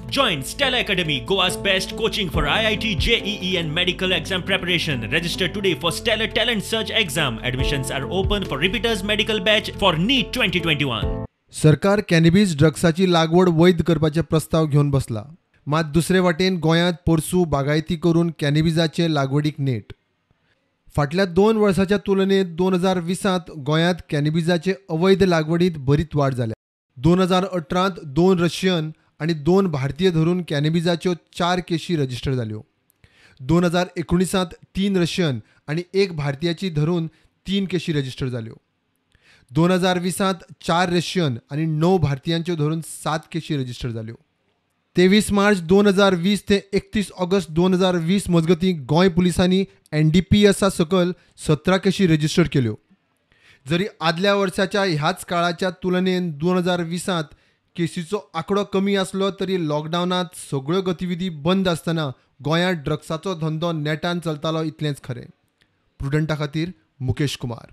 Join Stella Academy, Goa's best coaching for IIT, JEE and medical exam preparation. Register today for Stellar Talent Search exam. Admissions are open for repeaters medical batch for NEET 2021. सरकार cannabis ड्रग्साची लागवड वैध करपाचे प्रस्ताव घेवन बसला. मात दुसरे वाटेन गोंयांत परसू बागायती करून कॅनॅबिसाचे लागवडीक नेट. फाटल्या 2 वर्सांच्या तुलनेत 2020त गोंयांत कॅनॅबिसाचे अवैध लागवडीत बरीच वाड जाल्या. 2018त 2 रशियन आणि 2 भारतीय धरून कॅनॅबिसाच्यो 4 केशी रजिस्टर जाल्यो. 2019त 3 रशियन आणि 1 भारतीयाची धरून 3 केशी रजिस्टर जाल्यो. 2020त 4 रशियन आणि 9 भारतीयांच्यो धरून 7 केशी रजिस्टर जाल्यो. 23 मार्च 2020 ते 31 ऑगस्ट 2020 मजगतीं गोंय पुलिसांनी NDPS सकल 17 केशी रजिस्टर केल्यो. जरी आदल्या वर्साच्या ह्याच काळाच्या तुलनेन 2020त केसीचो आंकडो कमी आसलो तरी लॉकडावनात सगळ्यो गतिविधी बंद आसतना गोंयांत ड्रग्साचो धंदो नेटान चलतालो इतलेंच खरें. प्रुडंटा खातीर मुकेश कुमार.